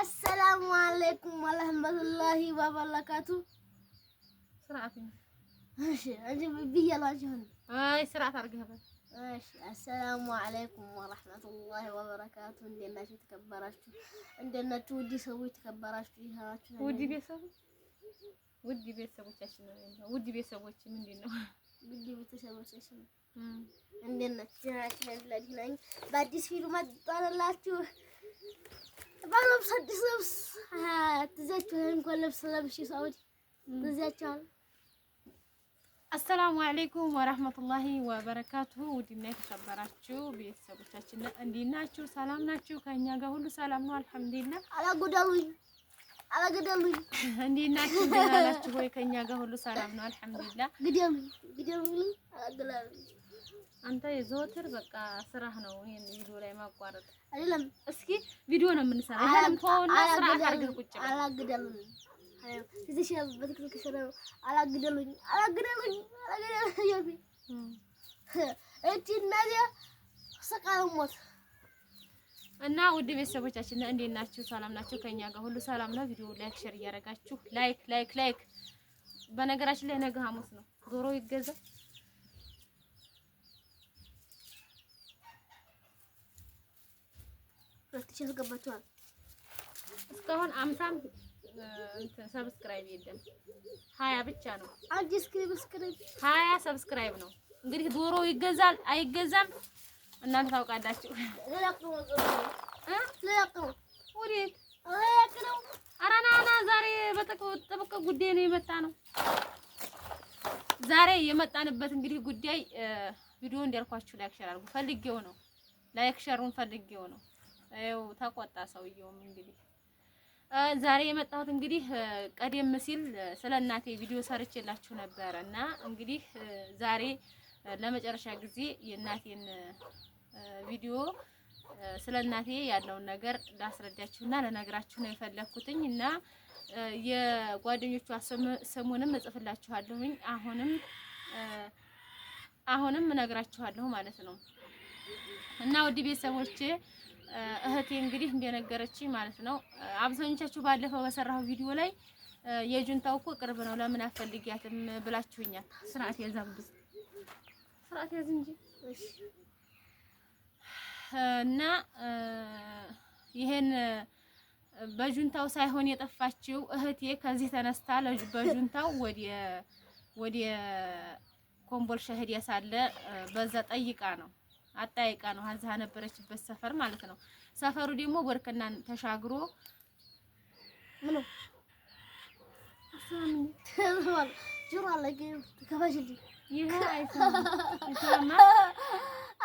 السلام عليكم ورحمة الله وبركاته. سرعة ماشي أجيب بيا لاجهن. سرعة أرجعها. ماشي السلام عليكم ورحمة الله وبركاته. عندنا شو تكبراشتو عندنا تودي سوي تكبراشتو يهاتو ودي بيسوي ودي بيسوي من دينه بدي بتسوي شيء عندنا تجانا لجنان بعديس في روما طالعتو بعرف صدق لبس تزاتو هم كل لبس لبشي سعودي تزاتو. السلام عليكم ورحمة الله وبركاته. ودينا ተከበራችሁ ቤተሰቦቻችን እንዴት ናችሁ? ሰላም ናችሁ? ከኛ ጋር ሁሉ ሰላም ነው አልሐምዱሊላህ። አላገደሉኝ እንዴት ናችሁ? ደህና ናችሁ ወይ? ከኛ ጋር ሁሉ ሰላም ነው አልሐምዱሊላህ። ግደሉኝ አላገደሉኝ። አንተ የዘወትር በቃ ስራህ ነው ይሄን ቪዲዮ ላይ ማቋረጥ አይደለም። እስኪ ቪዲዮ ነው የምንሰራው። ይሄን ተውና ስራ አድርገህ ቁጭ በል። አላገደሉኝ እዚህ ሸብ በትክክል ሰራው። አላገደሉኝ እናዚያ ሰቃውሞት እና ውድ ቤተሰቦቻችን እንዴት ናችሁ? ሰላም ናችሁ? ከኛ ጋር ሁሉ ሰላም ነው። ቪዲዮ ላይክ ሼር እያደረጋችሁ ላይክ። በነገራችን ላይ ነገ ሐሙስ ነው። ዶሮ ይገዛ ወጥቼ ገባቷል። እስካሁን 50 ሰብስክራይብ የለም 20 ብቻ ነው። አዲስ ሰብስክራይብ 20 ሰብስክራይብ ነው። እንግዲህ ዶሮ ይገዛል አይገዛም እናንተ ታውቃላችሁ። ለያቀው ወዴት ለያቀው አራናና ዛሬ በጥብቅ ጉዳይ ነው የመጣ ነው። ዛሬ የመጣንበት እንግዲህ ጉዳይ ቪዲዮ እንዲያልኳችሁ ላይክ ሼር አድርጉ ፈልጌው ነው። ላይክ ሼሩን ፈልጌው ነው። አይው ተቆጣ ሰውየውም እንግዲህ ዛሬ የመጣሁት እንግዲህ ቀደም ሲል ስለ እናቴ ቪዲዮ ሰርቼላችሁ ነበር እና እንግዲህ ዛሬ ለመጨረሻ ጊዜ የእናቴን ቪዲዮ ስለ እናቴ ያለውን ነገር ላስረዳችሁና ለነግራችሁ ነው የፈለኩትኝ እና የጓደኞቿ ስሙንም እጽፍላችኋለሁኝ አሁንም እነግራችኋለሁ ማለት ነው። እና ውድ ቤተሰቦቼ እህቴ እንግዲህ እንደነገረችኝ ማለት ነው አብዛኞቻችሁ ባለፈው በሰራው ቪዲዮ ላይ የጁንታው እኮ ቅርብ ነው ለምን አፈልጊያትም ብላችሁኛል። ስርዓት ያዛብስ ስርዓት ያዝ እንጂ እና ይሄን በጁንታው ሳይሆን የጠፋችው እህቴ ከዚህ ተነስታ በጁንታው ወደ ኮምቦልሻ ሄዲያ ሳለ በዛ አጣይቃ ነው አዛ ነበረችበት ሰፈር ማለት ነው። ሰፈሩ ደግሞ ወርቅናን ተሻግሮ ምን አሰማኝ ጆሮ አለኝ ተከፋሽልኝ ይሄ አይሰማ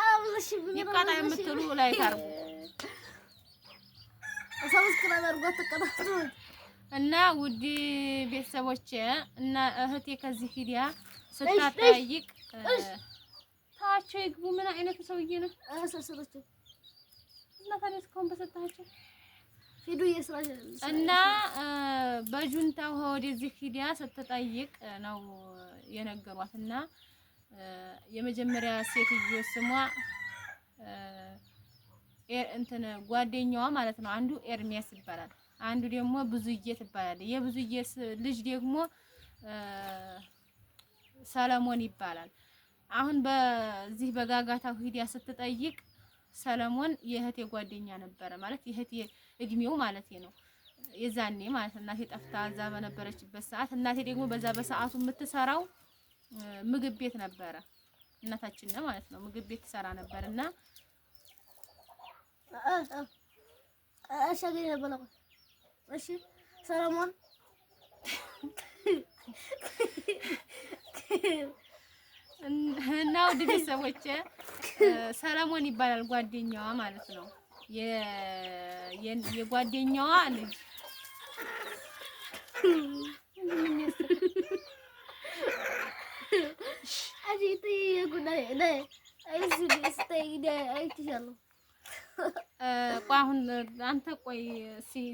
አብለሽ ይቃጣ የምትሉ ላይ ታርጉ ሰብስክራይብ አድርጉ ተቀጣጡ እና ውድ ቤተሰቦቼ እና እህቴ ከዚህ ሂዲያ ስታጠይቅ ታቸው ይግቡ። ምን አይነት ሰውዬ ነው አሰሰረችው እና ታዲያ እስካሁን በሰጣቸው ሂዱ የስራ እና በጁንታው ወደዚህ ሂዲያ ስትጠይቅ ነው የነገሯት እና የመጀመሪያ ሴትዮ ስሟ እንትን ጓደኛዋ ማለት ነው። አንዱ ኤርሚያስ ይባላል፣ አንዱ ደግሞ ብዙዬ ትባላለች። የብዙዬ ልጅ ደግሞ ሰለሞን ይባላል። አሁን በዚህ በጋጋታው ሂዲያ ስትጠይቅ ሰለሞን የእህቴ ጓደኛ ነበረ ማለት የእህቴ እድሜው ማለት ነው የዛኔ ማለት እናቴ ጠፍታ እዛ በነበረችበት ሰዓት እናቴ ደግሞ በዛ በሰዓቱ የምትሰራው ምግብ ቤት ነበረ። እናታችን ነው ማለት ነው ምግብ ቤት ትሰራ ነበርና አሻገሪ ነበር። እሺ ሰለሞን እና ውድ ቤተሰቦቼ ሰለሞን ይባላል ጓደኛዋ ማለት ነው። የጓደኛዋ ልጅ አጂቲ የጉዳይ ላይ አይችልም። አሁን አንተ ቆይ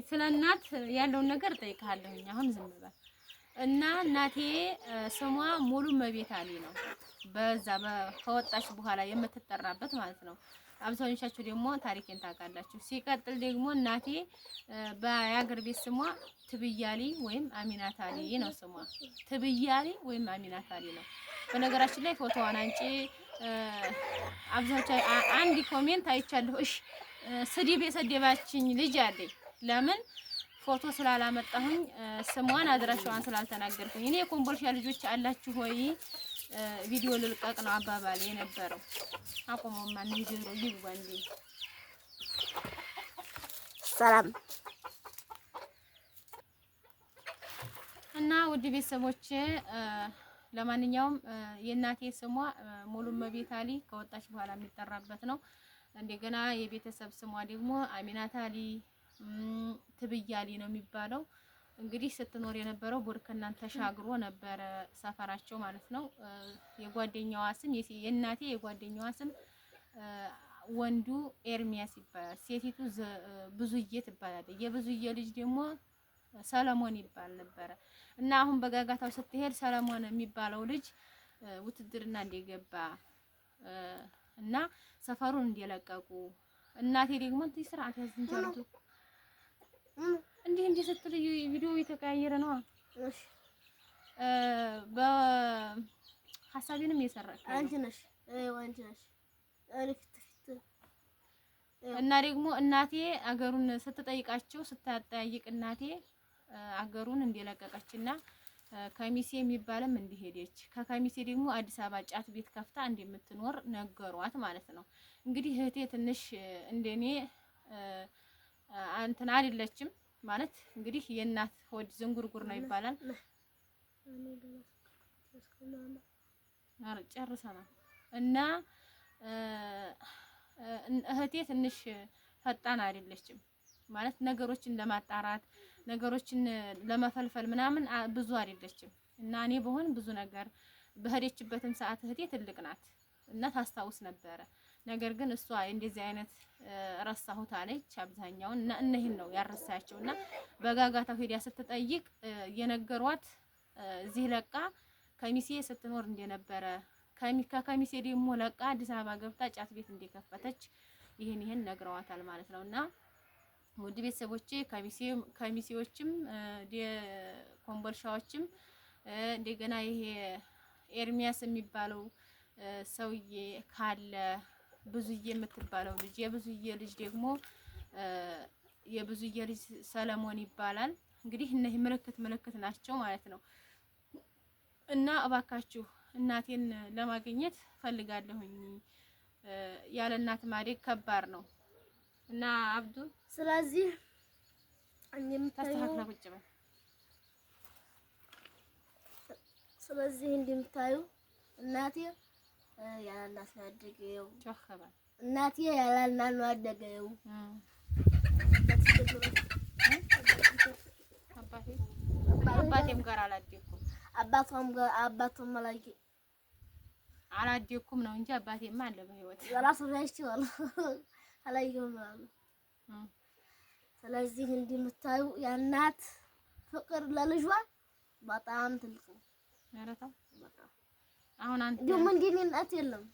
ስለ እናት ያለውን ነገር እጠይቅሃለሁኝ። አሁን ዝም በል እና እናቴ ስሟ ሙሉ መቤት አሊ ነው። በዛ ከወጣች በኋላ የምትጠራበት ማለት ነው። አብዛኞቻችሁ ደግሞ ታሪኬን ታውቃላችሁ። ሲቀጥል ደግሞ እናቴ በያገር ቤት ስሟ ትብያሊ ወይም አሚናት አሊ ነው ስሟ። ትብያሊ ወይም አሚናት አሊ ነው። በነገራችን ላይ ፎቶዋን አንጪ አብዛኞቻችሁ አንድ ኮሜንት አይቻለሁ። እሺ ስድብ የሰደባችኝ ልጅ አለኝ። ለምን ፎቶ ስላላመጣሁኝ ስሟን አድራሻዋን ስላልተናገርኩኝ። እኔ የኮምቦልሻ ልጆች አላችሁ ወይ ቪዲዮ ልልቀቅ ነው አባባል የነበረው። አቆመው ማን ይጅሩ ይጓንዲ ሰላም እና ውድ ቤተሰቦቼ ለማንኛውም የእናቴ ስሟ ሙሉ መቤት አሊ ከወጣች በኋላ የሚጠራበት ነው። እንደገና የቤተሰብ ስሟ ደግሞ አሚናት አሊ ትብያሊ ነው የሚባለው። እንግዲህ ስትኖር የነበረው ቦርከናን ተሻግሮ ነበረ ሰፈራቸው ማለት ነው። የጓደኛዋ ስም የእናቴ የጓደኛዋ ስም ወንዱ ኤርሚያስ ይባላል። ሴቲቱ ብዙዬ ትባላለች። የብዙዬ ልጅ ደግሞ ሰለሞን ይባል ነበረ እና አሁን በጋጋታው ስትሄድ ሰለሞን የሚባለው ልጅ ውትድርና እንደገባ እና ሰፈሩን እንደለቀቁ እናቴ ደግሞ እንትን ስርዓት ያዝንጀሉ እንዲህ ስትል ቪዲዮ የተቀያየረ ነው። እሺ በሐሳቤንም የሰራች አንቺ ነሽ እና ደግሞ እናቴ አገሩን ስትጠይቃቸው ስታጠያይቅ እናቴ አገሩን እንደለቀቀችና ከሚሴ የሚባልም እንዲሄደች ከከሚሴ ደግሞ አዲስ አበባ ጫት ቤት ከፍታ እንደምትኖር ነገሯት ማለት ነው። እንግዲህ እህቴ ትንሽ እንደኔ እንትን አይደለችም ማለት እንግዲህ የእናት ሆድ ዝንጉርጉር ነው ይባላል። ጨርሰናል እና እህቴ ትንሽ ፈጣን አይደለችም ማለት ነገሮችን ለማጣራት ነገሮችን ለመፈልፈል ምናምን ብዙ አይደለችም። እና እኔ በሆን ብዙ ነገር በሄደችበትም ሰዓት እህቴ ትልቅ ናት እና ታስታውስ ነበረ። ነገር ግን እሷ እንደዚህ አይነት ረሳሁት አለች አብዛኛውን እና እነዚህን ነው ያረሳያቸው። እና በጋጋታው ሄዳ ስትጠይቅ የነገሯት እዚህ ለቃ ከሚሴ ስትኖር እንደነበረ ከከሚሴ ደግሞ ለቃ አዲስ አበባ ገብታ ጫት ቤት እንደከፈተች ይሄን ነግረዋታል ማለት ነው። እና ውድ ቤተሰቦቼ ከሚሴዎችም ኮምቦልሻዎችም እንደገና ይሄ ኤርሚያስ የሚባለው ሰውዬ ካለ ብዙዬ የምትባለው ልጅ የብዙዬ ልጅ ደግሞ የብዙዬ ልጅ ሰለሞን ይባላል። እንግዲህ እነዚህ ምልክት ናቸው ማለት ነው። እና እባካችሁ እናቴን ለማግኘት ፈልጋለሁኝ። ያለ እናት ማደግ ከባድ ነው እና አብዱ ስለዚህ ተስተካክለ ቁጭ በል። ስለዚህ እንደምታዩ እናቴ ያለ እናት ነው ያደገው። እናቴ ያለ እናት ነው ያደገው። አባቴም ጋር አላደኩም። አባቷም አላደኩም ነው እንጂ አባቴማ አለ በህይወት ራሱ ያይችላል አላየሁም ማለት። ስለዚህ እንደምታዩ የእናት ፍቅር ለልጇ በጣም ትልቅ ነው። አረታ አሁን አንተ ደግሞ እንደኔ እናት የለም።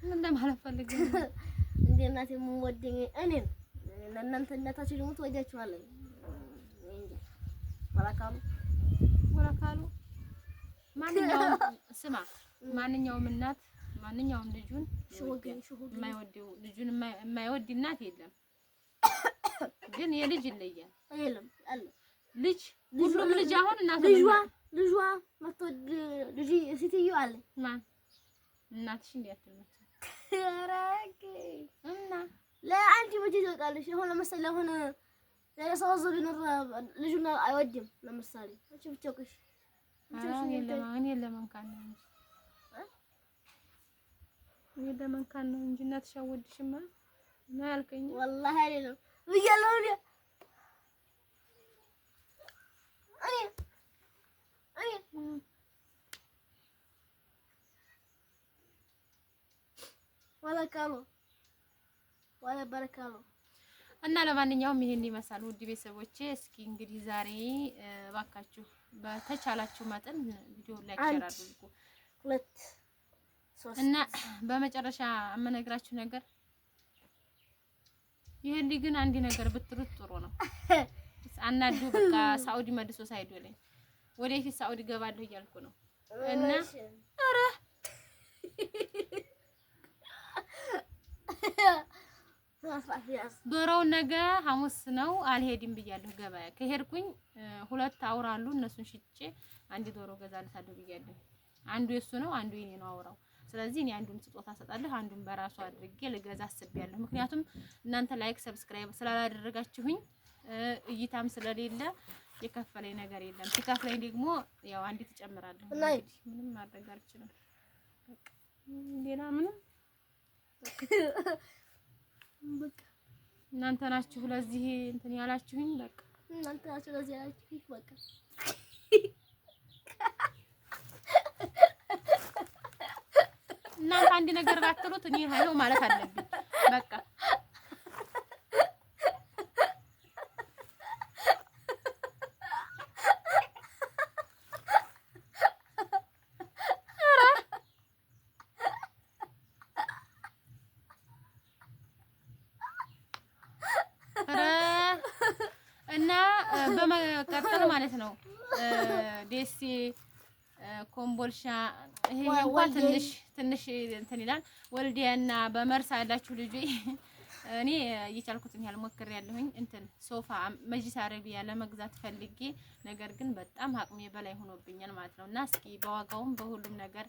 ምን ለማለት ፈልገህ እንደ እናቴ የምወደኝ እኔን ለእናንተ እናታችሁ ደግሞ ትወጃችኋለሁ። ወላካሉ ማንኛውም ስማ ማንኛውም እናት ማንኛውም ልጁን የማይወደው ልጁን የማይወድ እናት የለም። ግን የልጅ ይለያል። አይደለም አለ ልጅ ሁሉም ልጅ አሁን እናት ልጇ መተወድ ልጅ ሴትዮ አለ ማን እናትሽ እንዲያትልመች አራቂ እና ለአንቺ ወጅ ይወጣልሽ። አሁን ለምሳሌ አሁን ለሰው ዘው ቢኖር ልጁን አይወድም። ለምሳሌ አንቺ ብቻሽ እኔ ለመንካን ነው እንጂ እኔ ለመንካን ነው እንጂ እናትሽ አወድሽማ ነው ያልከኝ። ወላሂ አይደለም ብያለሁ እኔ ወላ በረካሉ እና ለማንኛውም ይሄን ይመስላል ውድ ቤተሰቦቼ። እስኪ እንግዲህ ዛሬ እባካችሁ በተቻላችሁ መጠን ቪዲዮ ላይክ ሼር አድርጉ። እና በመጨረሻ የምነግራችሁ ነገር ይሄን ግን አንድ ነገር ብትሩት ጥሩ ነው። አናዱ በቃ ሳውዲ መልሶ ሳይዶለኝ ወደፊት ሳውዲ ገባለሁ እያልኩ ነው። እና ኧረ ዶሮውን ነገ ሐሙስ ነው አልሄድም ብያለሁ። ገበያ ከሄድኩኝ 2 አውራሉ እነሱን ሽጬ አንድ ዶሮ ገዛልታለሁ ብያለሁ። አንዱ የሱ ነው፣ አንዱ የኔ ነው አውራው። ስለዚህ እኔ አንዱን ስጦታ ሰጣለሁ፣ አንዱን በራሱ አድርጌ ልገዛ አስቤያለሁ። ምክንያቱም እናንተ ላይክ ሰብስክራይብ ስላላደረጋችሁኝ እይታም ስለሌለ የከፈለኝ ነገር የለም። ሲከፍለኝ ደግሞ ያው አንዴ ትጨምራለሁ። እንግዲህ ምንም ማድረግ አልችልም። በቃ ሌላ ምንም በቃ እናንተ ናችሁ ለዚህ እንትን ያላችሁኝ። በቃ እናንተ ናችሁ ለዚህ ያላችሁኝ። በቃ እናንተ አንድ ነገር ባትሉት እኔ ሃይሎ ማለት አለብኝ። በቃ እና በመቀጠል ማለት ነው ደሴ ኮምቦልሻ ይሄ እንኳን ትንሽ እንትን ይላል። ወልዲያና በመርሳ ያላችሁ ልጆች እኔ እየቻልኩትን ያህል ሞክሬያለሁኝ። እንትን ሶፋ መጅሊስ አረቢያ ለመግዛት ፈልጌ ነገር ግን በጣም አቅሜ በላይ ሆኖብኛል ማለት ነው። እና እስኪ በዋጋውም በሁሉም ነገር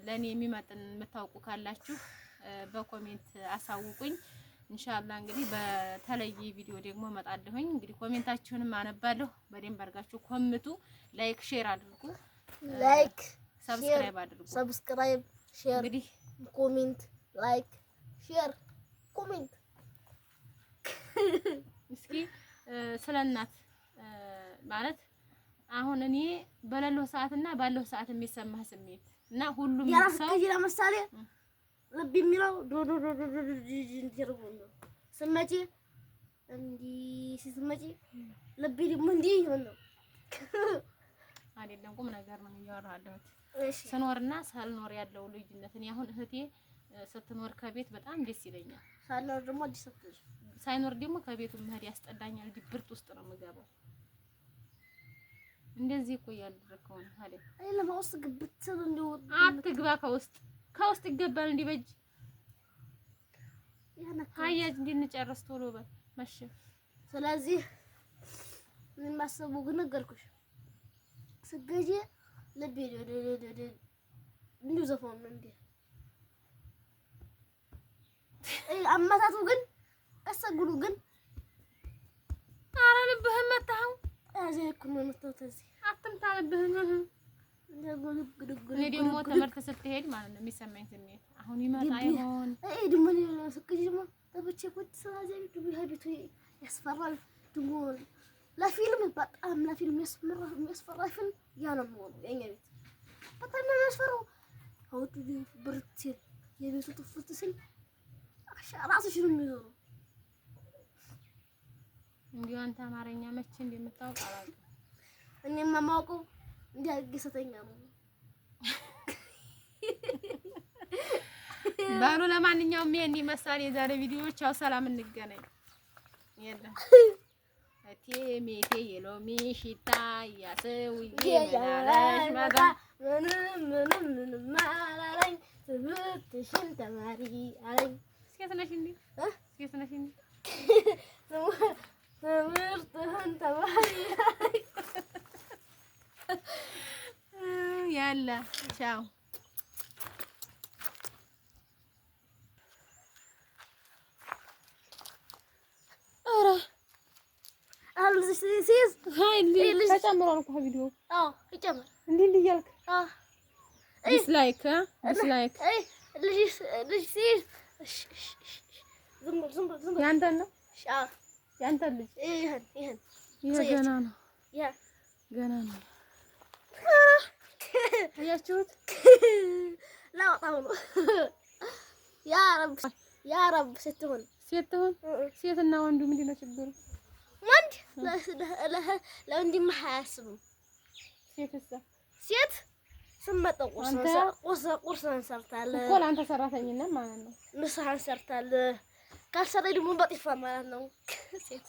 ለኔ የሚመጥን የምታውቁ ካላችሁ በኮሜንት አሳውቁኝ። ኢንሻአላህ እንግዲህ በተለየ ቪዲዮ ደግሞ እመጣለሁኝ። እንግዲህ ኮሜንታችሁንም አነባለሁ። በደንብ አድርጋችሁ ኮምቱ፣ ላይክ ሼር አድርጉ። ላይክ ሰብስክራይብ አድርጉ። ሰብስክራይብ ሼር እንግዲህ ኮሜንት ላይክ ሼር ኮሜንት። እስኪ ስለናት ማለት አሁን እኔ በሌለው ሰዓትና ባለው ሰዓት የሚሰማህ ስሜት እና ሁሉም ሰው ለምሳሌ ልብ የሚለው ዶ ዶ ዶ ዶ እንዲርጉ ነው። ስመጪ እንዲህ ስትመጪ ልብ ደግሞ እንዲህ ነው አይደለም። ቁም ነገር ነው እያወራሁት። ስኖርና ሳልኖር ያለው ልዩነት እኔ አሁን እህቴ ስትኖር ከቤት በጣም ደስ ይለኛል። ሳልኖር ደግሞ አዲስ አበባ ሳይኖር ደግሞ ከቤቱ መሄድ ያስጠላኛል። ድብርት ውስጥ ነው የምገባው። እንደዚህ እኮ ያደረከው ነው አይደል? አይ ለማውስ ግብት እንደው አትግባ። ከውስጥ ይገባል እንዲበጅ ሀያጅ እንድንጨርስ ቶሎ በል መሸ። ስለዚህ ምን ማሰቡ ግን ነገርኩሽ። ስገጂ ልቤ እንዲሁ ዘፈን ነው እንዴ አማታቱ ግን አሰጉሉ ግን ኧረ ልብህን መታኸው። እዚህ እኮ ነው የምትተው እዚህ አትምታ ልብህን። እኔ ደግሞ ትምህርት ስትሄድ ማለት ነው የሚሰማኝ ስሜት አሁን ይመጣ ይሆን? አይ ደግሞ ስገጂ ደግሞ ተበቼ ቁጭ ስለዚህ ቢሄዱት ያስፈራል። ደግሞ ለፊልም በጣም ለፊልም የሚያስፈራ ፊልም ያ ነው የሚሆነው። የኛ ቤት በጣም ነው የሚያስፈራው። አውጡ ብርት የቤቱ ጥፍት ሲል ራስሽ ነው የሚዞረው። እንዲሁ አንተ አማርኛ መቼ እንደምታውቅ አላውቅም። እኔማ የማውቀው እንዲያገሰተኛ ነው። ባሉ ለማንኛውም ይሄን ይመስላል የዛሬ ቪዲዮዎች። ያው ሰላም እንገናኝ። የለም እቴ ሜቴ የሎሚ ሽታ ያሰውዬ መላላሽ ማታ ምንም አላለኝ። ትምህርትሽን ተማሪ አለኝ። ሴት ነሽ እንዴ? ሴት ነሽ እንዴ? ትምህርትህን ተማሪ አለኝ። ያላ ቻው። ሲዝ ተጨምሯል እኮ ቪዲዮ። አዎ ይጨምር እንዴ እያልክ ዲስላይክ ልጅ ሲዝ ዝም ያንተን ነው? አዎ ያንተን ልጅ ይሄን ይሄ ገና ነው ያ ገና ነው። አያችሁት? ላውጣው ነው። ያ ረብ ስትሆን ሴትና ወንዱ ምንድን ነው ችግሩ? ወንድ ለወንድም አያስብም። ሴትሳ ሴት ስመጣ ቁርስን ሰርታለህ እኮ ለአንተ ሰራተኝነት ማለት ነው። ምሳህን ሰርታለህ። ካልሰራኝ ደግሞ በጥፊ ማለት ነው። ሴት